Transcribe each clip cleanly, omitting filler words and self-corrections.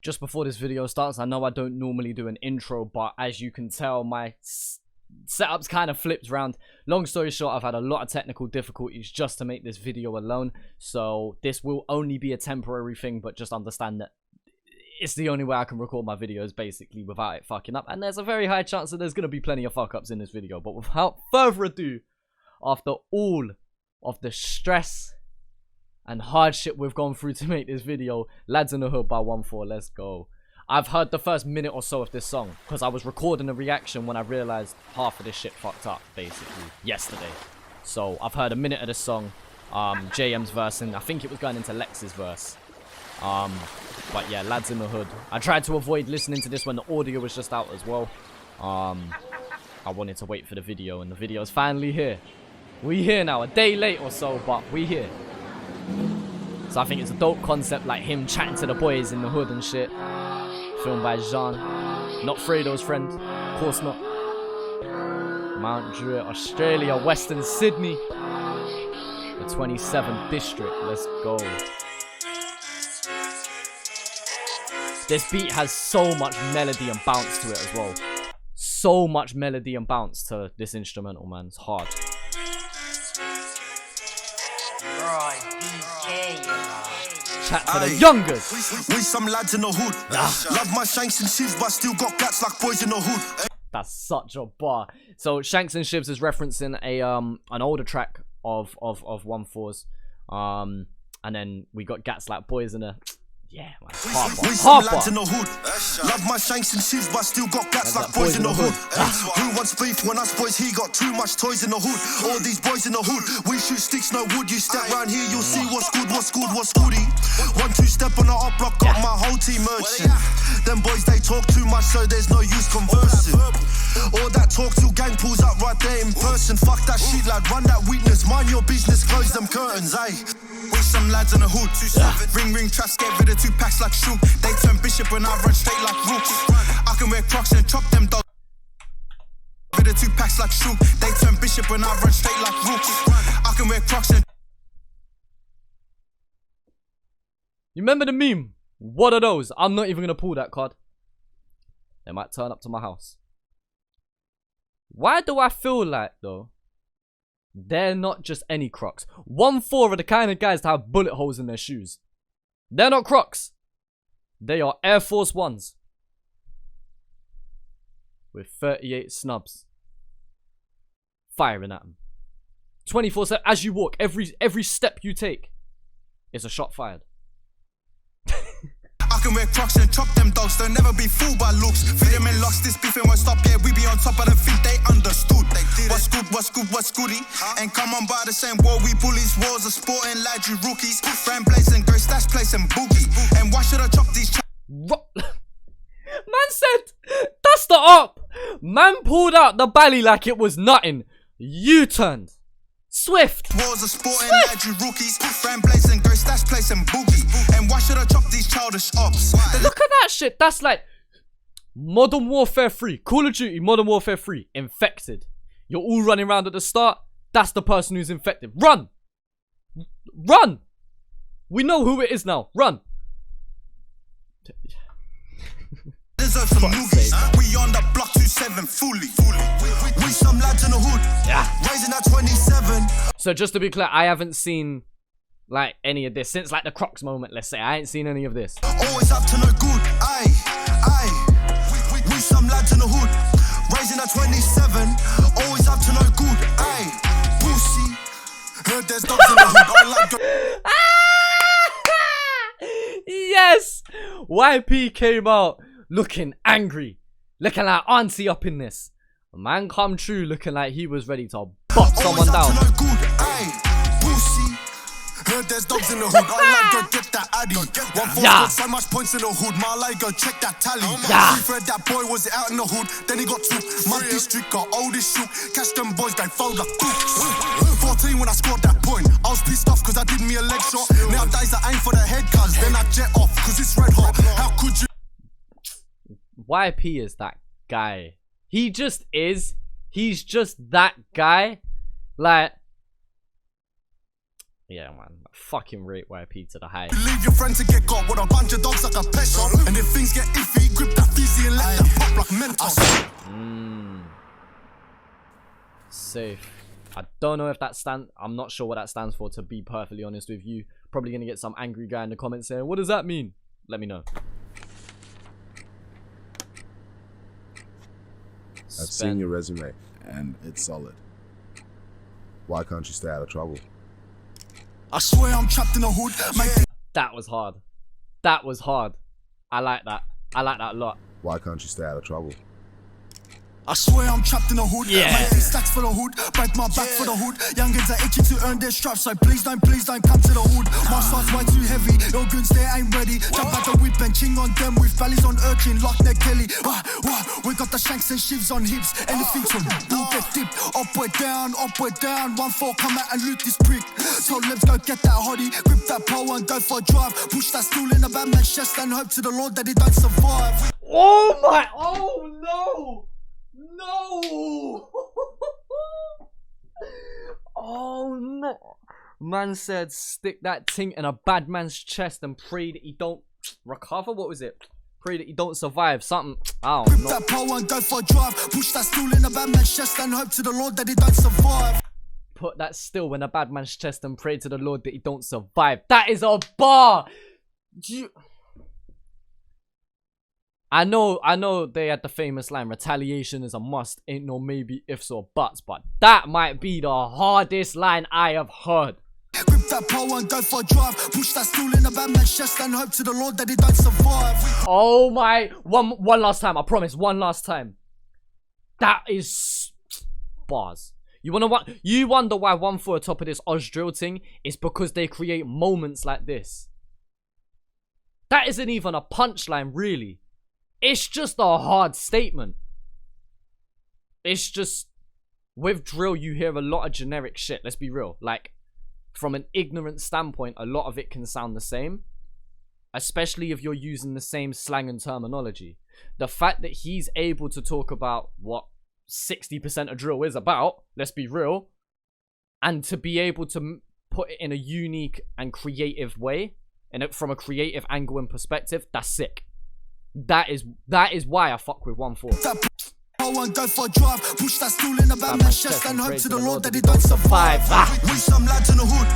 Just before this video starts, I know I don't normally do an intro, but as you can tell, my setup's kind of flipped around. Long story short, I've had a lot of technical difficulties just to make this video alone, so this will only be a temporary thing, but just understand that it's the only way I can record my videos, basically, without it fucking up. And there's a very high chance that there's going to be plenty of fuck-ups in this video. But without further ado, after all of the stress and hardship we've gone through to make this video, Ladz in the Hood by ONEFOUR, let's go. I've heard the first minute or so of this song, because I was recording a reaction when I realised half of this shit fucked up, basically, yesterday. So, I've heard a minute of this song, JM's verse, and I think it was going into Lex's verse. But yeah, Ladz in the Hood. I tried to avoid listening to this when the audio was just out as well. I wanted to wait for the video, and the video's finally here. We here now, a day late or so, but we here. So I think it's a dope concept, like him chatting to the boys in the hood and shit. Filmed by Jean, not Fredo's friend, of course not. Mount Druitt, Australia, Western Sydney, the 27th district. Let's go. This beat has so much melody and bounce to it as well. So much melody and bounce to this instrumental, man. It's hard. Chat to the youngers. We some lads in the hood. Love my shanks and shivs, but still got gats like boys in the hood. That's such a bar. So Shanks and Shivs is referencing a an older track of ONEFOUR's. And then we got gats like boys in a. Yeah, man. We some lads in the hood. Love my shanks and shivs, but still got gats like boys in the hood. Who wants beef when us boys? He got too much toys in the hood. All these boys in the hood, we shoot sticks, no wood. You step round here, you'll see what's good, what's good, what's goody. 1, 2 step on the up block, got my whole team merchant. Them boys, they talk too much, so there's no use conversing. All that talk till gang pulls up right there in person. Fuck that shit, lad, run that weakness. Mind your business, close them curtains, aye. We some lads in the hood, 2-7. Ring traps, get rid of 2 packs like shoe. They turn bishop and I run straight like rooks. I can wear Crocs and chop them dogs. Rid of 2 packs like shoe. They turn bishop and I run straight like rooks. I can wear Crocs and. You remember the meme? What are those? I'm not even gonna pull that card. They might turn up to my house. Why do I feel like though? They're not just any Crocs. ONEFOUR are the kind of guys that have bullet holes in their shoes. They're not Crocs. They are Air Force Ones. With 38 snubs. Firing at them. 24/7. As you walk, every step you take is a shot fired. I can wear Crocs and chop them dogs. They'll never be fooled by looks. Feed them in locks, this beefing won't stop. Yeah, we be on top of the feet, they understood. What's good, what's good, what's goody? And come on by the same war, we bullies. Wars are sporting lads, you rookies. Brand place and great stash place and boogie. And why should I chop these? Man said, that's the up. Man pulled out the belly like it was nothing. U-turned. Swift. Wars are sporting lads, you rookies. Brand place and great stash place and boogie. And why should I chop these childish ops? Look at that shit. That's like Modern Warfare 3. Call of Duty, Modern Warfare 3. Infected. You're all running around at the start. That's the person who's infected. Run! Run! We know who it is now. Run! Deserve some noogies. We on the block 27 fully. We some lads in the hood. Yeah. Raising at 27. So just to be clear, I haven't seen like any of this since like the Crocs moment, let's say. I ain't seen any of this. Always up to no good. Aye, aye. We some lads in the hood. Raising at 27. Always up to no good. Aye. Pussy. Heard there's dogs in the hood. Yes! YP came out looking angry. Looking like auntie up in this. Man come true looking like he was ready to butt someone down. No good. Aye. Pussy. Heard there's dogs in the hood. I like go get that addy. ONEFOUR so much points in the hood. My like go check that tally. We've heard that boy was out in the hood. Then he got took. My district got oldest shook. Catch them boys, they fold like cooks. 14 when I scored that point. I was pissed off cause I did me a leg shot. Nowadays I aim for the head cuz. Then I jet off cause it's red hot. How could you? YP is that guy. He just is. He's just that guy. Like, Yeah, man. Fucking rate YP to the high. Leave your friend to get got with a bunch of dogs like a pet shop. And if things get iffy, grip that fizzy and let them pop like Mentos. Safe. I don't know if that I'm not sure what that stands for, to be perfectly honest with you. Probably gonna get some angry guy in the comments saying, what does that mean? Let me know. I've seen your resume, and it's solid. Why can't you stay out of trouble? I swear I'm trapped in the hood. That was hard. That was hard. I like that. I like that a lot. Why can't you stay out of trouble? I swear I'm trapped in the hood. Yeah. My stacks for the hood, break my back for the hood. Youngins are itching to earn their straps, so please don't come to the hood. My side's way too heavy, your goons they ain't ready. Jump out the whip and ching on them with valleys on urchin, lock their Kelly. We got the shanks and shivs on hips, anything from will get dipped. Upward down, 1-4, come out and loot this prick. So let's go get that hottie, grip that pole and go for a drive. Push that stool in the Batman's chest and hope to the Lord that he don't survive. Oh my, oh no! No! Oh no! Man said stick that ting in a bad man's chest and pray that he don't recover. What was it? Pray that he don't survive. Something. I don't know. That pole and go for a drive. Push that stool in a bad man's chest and hope to the Lord that he don't survive. Put that still in a bad man's chest and pray to the Lord that he don't survive. That is a bar. I know they had the famous line, retaliation is a must, ain't no maybe ifs or buts, but that might be the hardest line I have heard. Grip that pole and go for a drive. Push that stool in a bad man's chest and hope to the Lord that he don't survive. Oh my, one last time, I promise, one last time. That is bars. You wonder why ONEFOUR top of this Oz drill thing is because they create moments like this. That isn't even a punchline, really. It's just a hard statement. It's just, with drill, you hear a lot of generic shit. Let's be real. Like, from an ignorant standpoint, a lot of it can sound the same. Especially if you're using the same slang and terminology. The fact that he's able to talk about what 60% of drill is about, let's be real, and to be able to put it in a unique and creative way, and from a creative angle and perspective, that's sick. That is why I fuck with ONEFOUR. And go for a drive, push that stool in the bad man's chest and hope to the Lord that he don't survive. We some lads in the hood,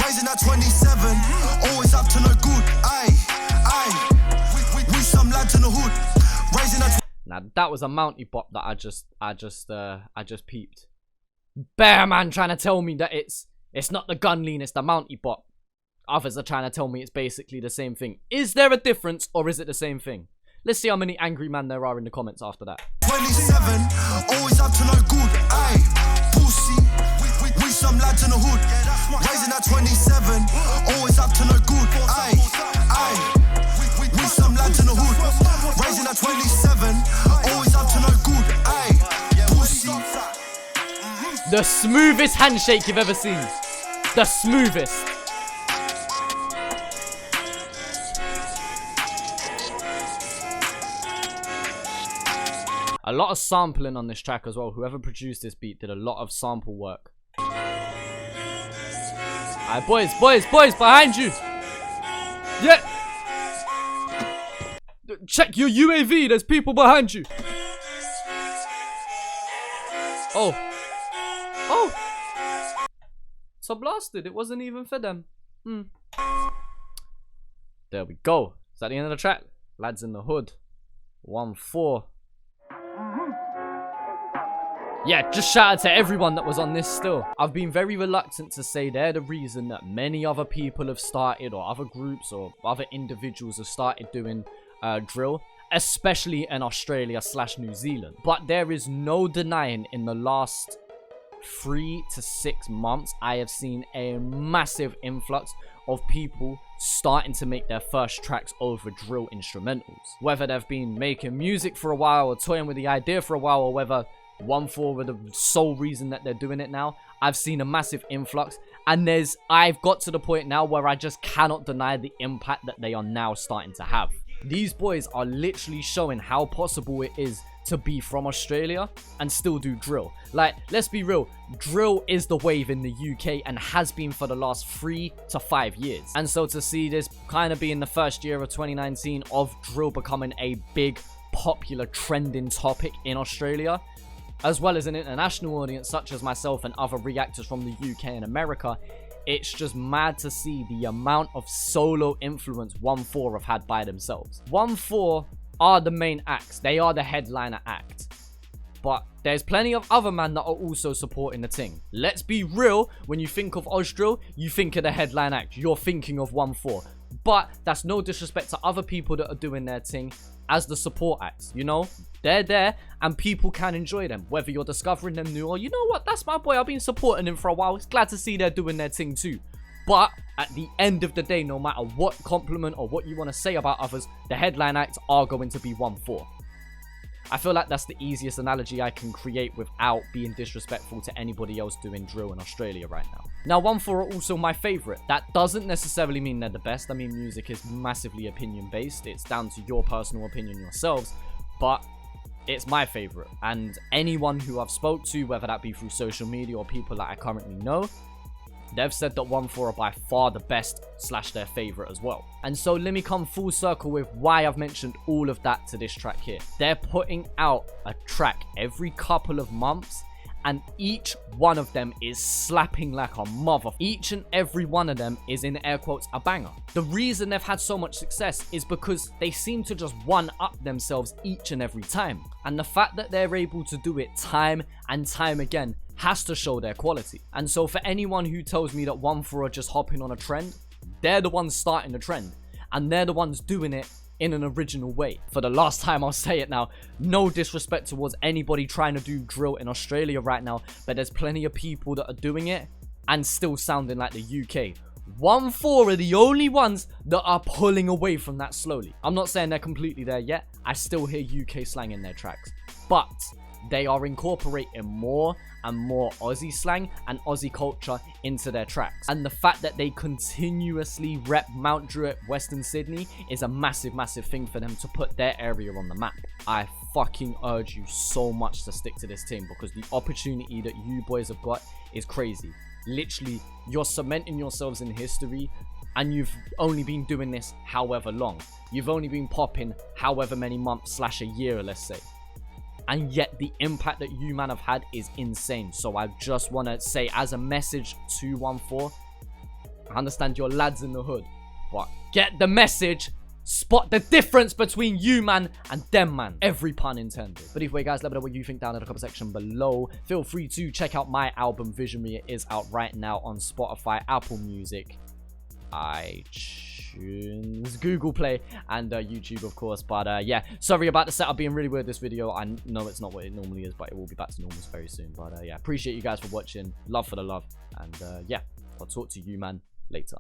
raising at 27, always up to no good. We some lads in the hood, raising at. Now that was a Mountie bop that I just peeped. Bear man trying to tell me that it's not the gun lean, it's the Mountie bop. Others are trying to tell me it's basically the same thing. Is there a difference or is it the same thing? Let's see how many angry men there are in the comments after that. 27, always up to no good. Pussy. We some lads in the hood, raising at 27, always up to no good. We some lads in the hood, raising at 27, always up to no good. Pussy. The smoothest handshake you've ever seen. The smoothest. A lot of sampling on this track as well. Whoever produced this beat did a lot of sample work. Alright, boys, behind you. Yeah. Check your UAV, there's people behind you. Oh. So blasted, it wasn't even for them. There we go. Is that the end of the track? Lads in the hood. 1-4. Yeah, just shout out to everyone that was on this still. I've been very reluctant to say they're the reason that many other people have started, or other groups or other individuals have started doing drill, especially in Australia / New Zealand. But there is no denying in the last 3 to 6 months, I have seen a massive influx of people starting to make their first tracks over drill instrumentals. Whether they've been making music for a while or toying with the idea for a while, or whether ONEFOUR were the sole reason that they're doing it now, I've seen a massive influx, and I've got to the point now where I just cannot deny the impact that they are now starting to have. These boys are literally showing how possible it is to be from Australia and still do drill. Like, let's be real, drill is the wave in the UK and has been for the last 3 to 5 years. And so to see this kind of be in the first year of 2019 of drill becoming a big, popular, trending topic in Australia, as well as an international audience such as myself and other reactors from the UK and America, it's just mad to see the amount of solo influence ONEFOUR have had by themselves. ONEFOUR are the main acts. They are the headliner act. But there's plenty of other men that are also supporting the thing. Let's be real, when you think of Ausdrill, you think of the headline act. You're thinking of ONEFOUR. But that's no disrespect to other people that are doing their thing as the support acts, you know? They're there and people can enjoy them, whether you're discovering them new or, you know what, that's my boy, I've been supporting him for a while, it's glad to see they're doing their thing too. But at the end of the day, no matter what compliment or what you want to say about others, the headline acts are going to be ONEFOUR. I feel like that's the easiest analogy I can create without being disrespectful to anybody else doing drill in Australia right now. Now, ONEFOUR are also my favorite. That doesn't necessarily mean they're the best. I mean, music is massively opinion based. It's down to your personal opinion yourselves, but it's my favorite. And anyone who I've spoke to, whether that be through social media or people that I currently know, they've said that ONEFOUR are by far the best / their favorite as well. And so let me come full circle with why I've mentioned all of that to this track here. They're putting out a track every couple of months, and each one of them is slapping like a mother. Each and every one of them is, in air quotes, a banger. The reason they've had so much success is because they seem to just one-up themselves each and every time. And the fact that they're able to do it time and time again has to show their quality. And so for anyone who tells me that ONEFOUR are just hopping on a trend, they're the ones starting the trend. And they're the ones doing it in an original way. For the last time, I'll say it now, no disrespect towards anybody trying to do drill in Australia right now, but there's plenty of people that are doing it and still sounding like the UK. ONEFOUR are the only ones that are pulling away from that slowly. I'm not saying they're completely there yet. I still hear UK slang in their tracks, but they are incorporating more and more Aussie slang and Aussie culture into their tracks. And the fact that they continuously rep Mount Druitt, Western Sydney is a massive, massive thing for them to put their area on the map. I fucking urge you so much to stick to this team, because the opportunity that you boys have got is crazy. Literally, you're cementing yourselves in history, and you've only been doing this however long. You've only been popping however many months / a year, let's say. And yet the impact that you man have had is insane. So I just want to say, as a message to ONEFOUR, I understand you're lads in the hood, but get the message. Spot the difference between you man and them man. Every pun intended. But either way, guys, let me know what you think down in the comment section below. Feel free to check out my album Visionary. It is out right now on Spotify, Apple Music, iTunes, Google Play, and YouTube, of course. But yeah, sorry about the setup being really weird this video. I know it's not what it normally is, but it will be back to normal very soon. But yeah, appreciate you guys for watching. Love for the love. And yeah, I'll talk to you man later.